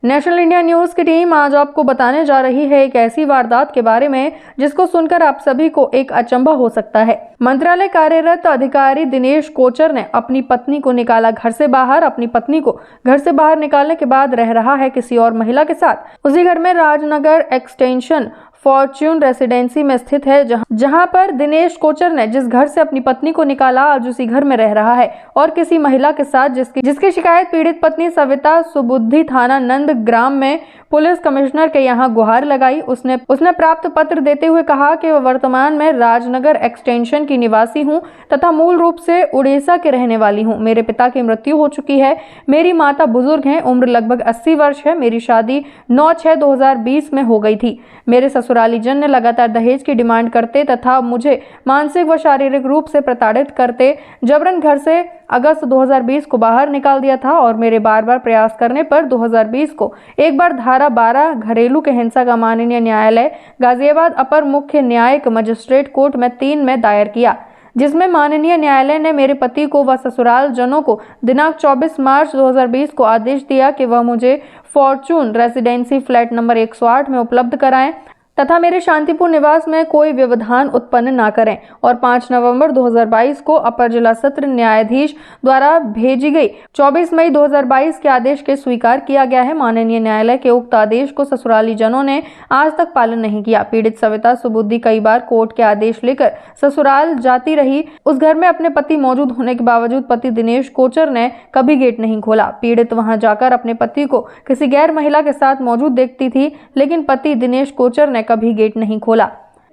National India news की team आज आपको बताने जा रही है एक ऐसी वारदात के बारे में जिसको सुनकर आप सभी को एक अचंभा हो सकता है। मंत्रालय कार्यरत अधिकारी दिनेश कोचर ने अपनी पत्नी को निकाला घर से बाहर। अपनी पत्नी को घर से बाहर निकालने के बाद रह रहा है किसी और महिला के साथ। उसी घर में राजनगर एक्सटेंशन फॉर्च्यून रेसिडेंसी में स्थित है, जहां पर दिनेश कोचर ने जिस घर से अपनी पत्नी को निकाला आज उसी घर में रह रहा है और किसी महिला के साथ, जिसकी शिकायत पीड़ित पत्नी सविता सुबुद्धि थाना नंदग्राम में पुलिस कमिश्नर के यहां गुहार लगाई। उसने प्राप्त पत्र देते हुए कहा कि वह वर्तमान में राजनगर एक्सटेंशन की निवासी हूं तथा मूल रूप से उड़ीसा के रहने वाली हूं। मेरे पिता की मृत्यु हो चुकी है। मेरी माता बुजुर्ग हैं, उम्र लगभग 80 वर्ष है। मेरी शादी 9/6/2020 में हो गई थी। मेरे ससुराली जन ने लगातार दहेज की डिमांड करते तथा मुझे मानसिक व शारीरिक रूप से प्रताड़ित करते जबरन घर से अगस्त 2020 को बाहर निकाल दिया था और मेरे बार बार प्रयास करने पर 2020 को एक बार धारा 12 घरेलू के हिंसा का माननीय न्यायालय गाजियाबाद अपर मुख्य न्यायिक मजिस्ट्रेट कोर्ट में 3 में दायर किया, जिसमें माननीय न्यायालय ने मेरे पति को व ससुराल जनों को दिनांक 24 मार्च 2020 को आदेश दिया कि वह मुझे फॉर्च्यून रेसिडेंसी फ्लैट नंबर 108 में उपलब्ध कराएं तथा मेरे शांतिपूर्ण निवास में कोई व्यवधान उत्पन्न न करें। और 5 नवंबर 2022 को अपर जिला सत्र न्यायाधीश द्वारा भेजी गई 24 मई 2022 के आदेश के स्वीकार किया गया है। माननीय न्यायालय के उक्त आदेश को ससुराली जनों ने आज तक पालन नहीं किया। पीड़ित सविता सुबुद्धि कई बार कोर्ट के आदेश लेकर ससुराल जाती रही। उस घर में अपने पति मौजूद होने के बावजूद पति दिनेश कोचर ने कभी गेट नहीं खोला। पीड़ित वहां जाकर अपने पति को किसी गैर महिला के साथ मौजूद देखती थी, लेकिन पति दिनेश कोचर ने कभी गेट नहीं खोला।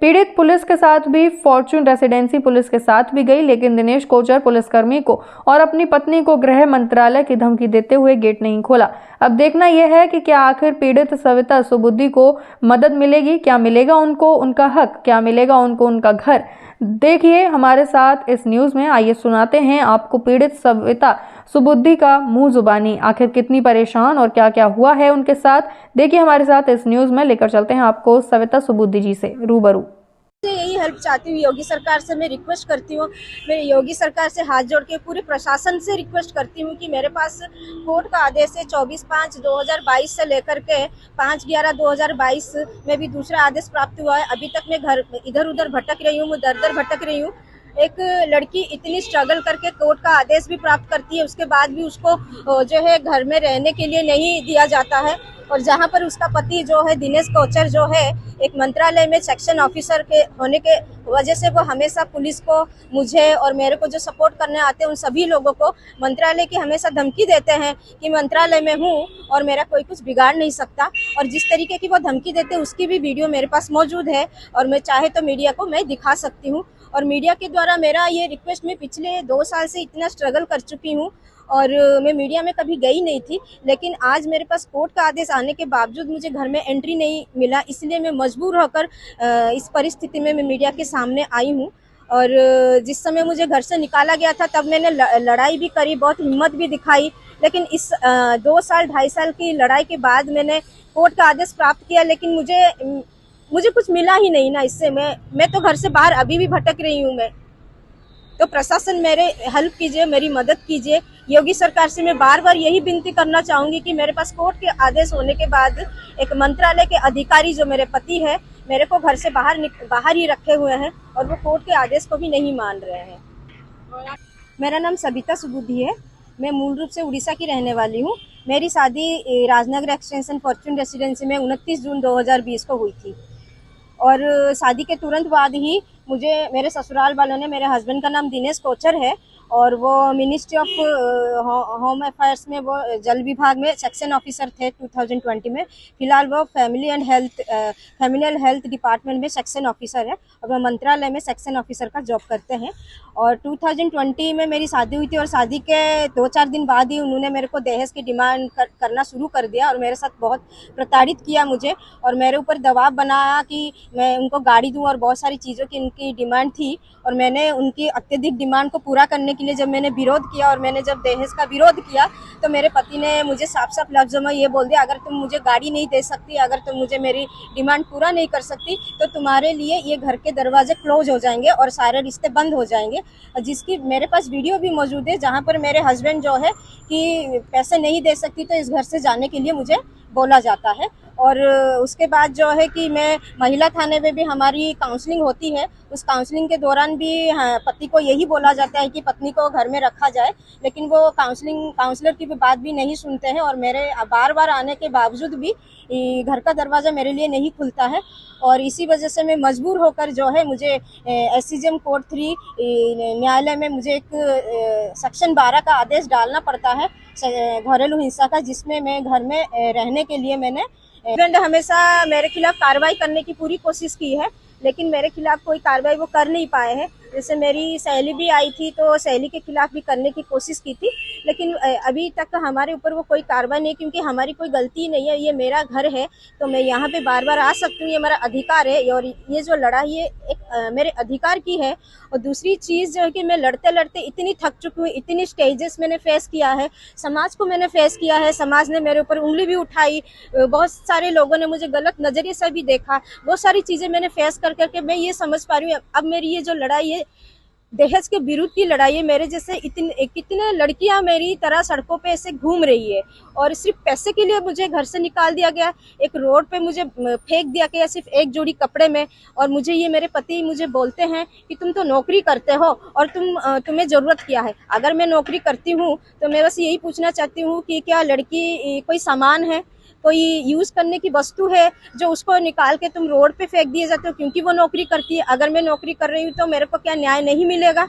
पीड़ित पुलिस के साथ भी फॉर्च्यून रेसिडेंसी पुलिस के साथ भी गई, लेकिन दिनेश कोचर पुलिसकर्मी को और अपनी पत्नी को गृह मंत्रालय की धमकी देते हुए गेट नहीं खोला। अब देखना यह है कि क्या आखिर पीड़ित सविता सुबुद्धि को मदद मिलेगी, क्या मिलेगा उनको उनका हक, क्या मिलेगा उनको उनका घर। देखिए हमारे साथ इस न्यूज में। आइए सुनाते हैं आपको पीड़ित सविता सुबुद्धि का मुंह जुबानी, आखिर कितनी परेशान और क्या क्या हुआ है उनके साथ। देखिए हमारे साथ इस न्यूज में, लेकर चलते हैं आपको सविता सुबुद्धि जी से रूबरू। यही हेल्प चाहती हूँ, योगी सरकार से मैं रिक्वेस्ट करती हूँ, मैं योगी सरकार से हाथ जोड़ के पूरे प्रशासन से रिक्वेस्ट करती हूँ कि मेरे पास कोर्ट का आदेश है 24/5/2022 से लेकर के 5/11/2022 में भी दूसरा आदेश प्राप्त हुआ है। अभी तक मैं घर इधर उधर भटक रही हूँ, दर भटक रही हूँ। एक लड़की इतनी स्ट्रगल करके कोर्ट का आदेश भी प्राप्त करती है, उसके बाद भी उसको जो है घर में रहने के लिए नहीं दिया जाता है। और जहाँ पर उसका पति जो है दिनेश कोचर जो है एक मंत्रालय में सेक्शन ऑफिसर के होने के वजह से वो हमेशा पुलिस को, मुझे और मेरे को जो सपोर्ट करने आते हैं उन सभी लोगों को मंत्रालय की हमेशा धमकी देते हैं कि मंत्रालय में हूँ और मेरा कोई कुछ बिगाड़ नहीं सकता। और जिस तरीके की वो धमकी देते हैं उसकी भी वीडियो मेरे पास मौजूद है और मैं चाहे तो मीडिया को मैं दिखा सकती हूँ। और मीडिया के द्वारा मेरा ये रिक्वेस्ट, मैं पिछले 2 साल से इतना स्ट्रगल कर चुकी हूँ और मैं मीडिया में कभी गई नहीं थी, लेकिन आज मेरे पास कोर्ट का आदेश आने के बावजूद मुझे घर में एंट्री नहीं मिला, इसलिए मैं मजबूर होकर इस परिस्थिति में मैं मीडिया के सामने आई हूँ। और जिस समय मुझे घर से निकाला गया था तब मैंने लड़ाई भी करी, बहुत हिम्मत भी दिखाई, लेकिन इस 2 साल 2.5 साल की लड़ाई के बाद मैंने कोर्ट का आदेश प्राप्त किया, लेकिन मुझे कुछ मिला ही नहीं ना। इससे मैं तो घर से बाहर अभी भी भटक रही हूँ। मैं तो प्रशासन मेरे हेल्प कीजिए, मेरी मदद कीजिए। योगी सरकार से मैं बार बार यही विनती करना चाहूँगी कि मेरे पास कोर्ट के आदेश होने के बाद एक मंत्रालय के अधिकारी जो मेरे पति है मेरे को घर से बाहर ही रखे हुए हैं और वो कोर्ट के आदेश को भी नहीं मान रहे हैं। मेरा नाम सविता सुबुद्धि है, मैं मूल रूप से उड़ीसा की रहने वाली हूँ। मेरी शादी राजनगर एक्सटेंशन फॉर्च्यून रेसिडेंसी में 29 जून 2020 को हुई थी और शादी के तुरंत बाद ही मुझे मेरे ससुराल वालों ने, मेरे हस्बैंड का नाम दिनेश कोचर है और वो मिनिस्ट्री ऑफ होम अफेयर्स में वो जल विभाग में सेक्शन ऑफिसर थे 2020 में। फिलहाल वो फैमिली एंड हेल्थ डिपार्टमेंट में सेक्शन ऑफिसर है और वो मंत्रालय में सेक्शन ऑफिसर का जॉब करते हैं। और 2020 में मेरी शादी हुई थी और शादी के 2-4 दिन बाद ही उन्होंने मेरे को दहेज की डिमांड करना शुरू कर दिया और मेरे साथ बहुत प्रताड़ित किया मुझे और मेरे ऊपर दबाव बनाया कि मैं उनको गाड़ी दूँ और बहुत सारी चीज़ों की उनकी डिमांड थी और मैंने उनकी अत्यधिक डिमांड को पूरा करने के लिए जब मैंने विरोध किया और मैंने जब दहेज का विरोध किया तो मेरे पति ने मुझे साफ साफ लफ्ज़ों में ये बोल दिया, अगर तुम मुझे गाड़ी नहीं दे सकती, अगर तुम मुझे मेरी डिमांड पूरा नहीं कर सकती तो तुम्हारे लिए ये घर के दरवाजे क्लोज हो जाएंगे और सारे रिश्ते बंद हो जाएंगे। जिसकी मेरे पास वीडियो भी मौजूद है जहाँ पर मेरे हस्बैंड जो है कि पैसे नहीं दे सकती तो इस घर से जाने के लिए मुझे बोला जाता है। और उसके बाद जो है कि मैं महिला थाने में भी हमारी काउंसलिंग होती है, उस काउंसलिंग के दौरान भी पति को यही बोला जाता है कि पत्नी को घर में रखा जाए, लेकिन वो काउंसलर की भी बात भी नहीं सुनते हैं और मेरे बार बार आने के बावजूद भी घर का दरवाज़ा मेरे लिए नहीं खुलता है। और इसी वजह से मैं मजबूर होकर जो है मुझे SCJM कोर्ट 3 न्यायालय में मुझे एक सेक्शन 12 का आदेश डालना पड़ता है घरेलू हिंसा का, जिसमें मैं घर में रहने के लिए मैंने हस्बैंड हमेशा मेरे खिलाफ कार्रवाई करने की पूरी कोशिश की है, लेकिन मेरे खिलाफ कोई कार्रवाई वो कर नहीं पाए हैं। जैसे मेरी सहेली भी आई थी तो सहेली के खिलाफ भी करने की कोशिश की थी, लेकिन अभी तक हमारे ऊपर वो कोई कार्रवाई नहीं, क्योंकि हमारी कोई गलती नहीं है। ये मेरा घर है तो मैं यहाँ पे बार बार आ सकती हूँ, ये मेरा अधिकार है और ये जो लड़ाई है एक मेरे अधिकार की है। और दूसरी चीज़ जो है कि मैं लड़ते लड़ते इतनी थक चुकी हूँ, इतनी स्टेजेस मैंने फेस किया है, समाज को मैंने फेस किया है, समाज ने मेरे ऊपर उंगली भी उठाई, बहुत सारे लोगों ने मुझे गलत नज़रिए से भी देखा, बहुत सारी चीज़ें मैंने फेस कर करके मैं ये समझ पा रही हूँ अब मेरी ये जो लड़ाई है दहेज के विरुद्ध की लड़ाई है। मेरे जैसे कितने लड़कियां मेरी तरह सड़कों पे ऐसे घूम रही है और सिर्फ पैसे के लिए मुझे घर से निकाल दिया गया, एक रोड पे मुझे फेंक दिया गया सिर्फ एक जोड़ी कपड़े में। और मुझे ये मेरे पति मुझे बोलते हैं कि तुम तो नौकरी करते हो और तुम्हें ज़रूरत क्या है। अगर मैं नौकरी करती हूँ तो मैं बस यही पूछना चाहती हूँ कि क्या लड़की कोई सामान है, कोई यूज़ करने की वस्तु है जो उसको निकाल के तुम रोड पे फेंक दिए जाते हो क्योंकि वो नौकरी करती है। अगर मैं नौकरी कर रही हूँ तो मेरे को क्या न्याय नहीं मिलेगा?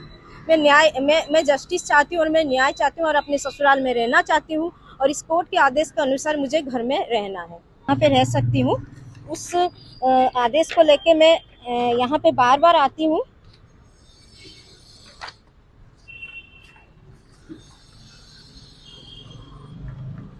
मैं जस्टिस चाहती हूँ और मैं न्याय चाहती हूँ और अपने ससुराल में रहना चाहती हूँ और इस कोर्ट के आदेश के अनुसार मुझे घर में रहना है, यहाँ पे रह सकती हूँ। उस आदेश को लेके मैं यहाँ पे बार बार आती हूँ।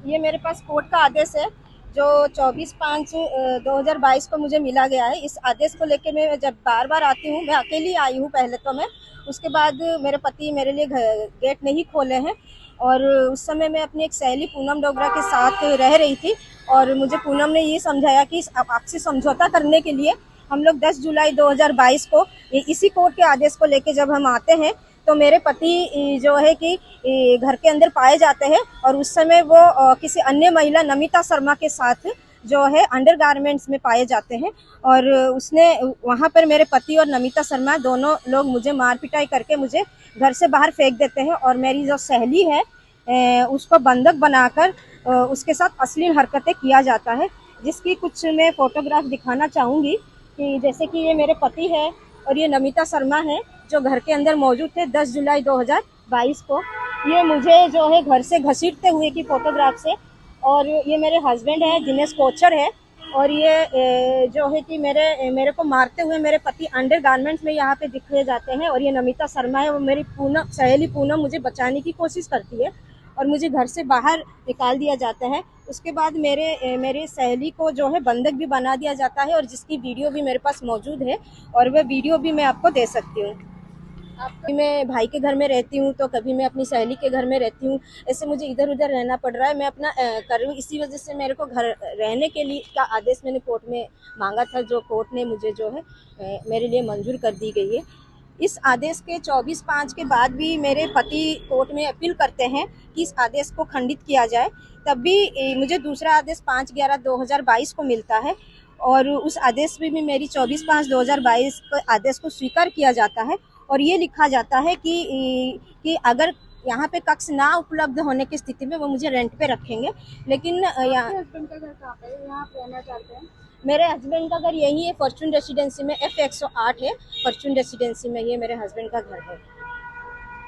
ये मेरे पास कोर्ट का आदेश है जो 24/5/2022 को मुझे मिला गया है। इस आदेश को लेके मैं जब बार बार आती हूँ, मैं अकेली आई हूँ पहले तो मैं, उसके बाद मेरे पति मेरे लिए गेट नहीं खोले हैं। और उस समय मैं अपनी एक सहेली पूनम डोगरा के साथ रह रही थी और मुझे पूनम ने ये समझाया कि आपसे समझौता करने के लिए हम लोग 10 जुलाई 2022 को इसी कोर्ट के आदेश को लेके जब हम आते हैं तो मेरे पति जो है कि घर के अंदर पाए जाते हैं और उस समय वो किसी अन्य महिला नमिता शर्मा के साथ जो है अंडरगारमेंट्स में पाए जाते हैं। और उसने वहाँ पर मेरे पति और नमिता शर्मा दोनों लोग मुझे मार पिटाई करके मुझे घर से बाहर फेंक देते हैं और मेरी जो सहेली है उसको बंधक बनाकर उसके साथ अश्लील हरकतें किया जाता है, जिसकी कुछ मैं फ़ोटोग्राफ दिखाना चाहूँगी कि जैसे कि ये मेरे पति है और ये नमिता शर्मा है जो घर के अंदर मौजूद थे 10 जुलाई 2022 को। ये मुझे जो है घर से घसीटते हुए की फ़ोटोग्राफ से, और ये मेरे हस्बैंड हैं दिनेश कोचर है और ये जो है कि मेरे को मारते हुए मेरे पति अंडरगारमेंट्स में यहाँ पे दिखाए जाते हैं। और ये नमिता शर्मा है, वो मेरी सहेली पूनम मुझे बचाने की कोशिश करती है और मुझे घर से बाहर निकाल दिया जाता है। उसके बाद मेरे सहेली को जो है बंधक भी बना दिया जाता है और जिसकी वीडियो भी मेरे पास मौजूद है और वह वीडियो भी मैं आपको दे सकती हूँ। कभी मैं भाई के घर में रहती हूँ तो कभी मैं अपनी सहेली के घर में रहती हूँ, ऐसे मुझे इधर उधर रहना पड़ रहा है। मैं अपना कर रही हूँ, इसी वजह से मेरे को घर रहने के लिए का आदेश मैंने कोर्ट में मांगा था, जो कोर्ट ने मुझे जो है मेरे लिए मंजूर कर दी गई है। इस आदेश के 24/5 के बाद भी मेरे पति कोर्ट में अपील करते हैं कि इस आदेश को खंडित किया जाए, तब भी मुझे दूसरा आदेश 5/11/2022 को मिलता है और उस आदेश में भी मेरी 24/5/2022 आदेश को स्वीकार किया जाता है और ये लिखा जाता है कि अगर यहाँ पे कक्ष ना उपलब्ध होने की स्थिति में वो मुझे रेंट पे रखेंगे। लेकिन हस्बैंड का घर कहाँ पे है? यहाँ पे रहना चाहते हैं? मेरे हस्बैंड का घर यही है, फॉर्चून रेसिडेंसी में, F108 है, फॉर्चून रेसिडेंसी में ये मेरे हस्बैंड का घर है।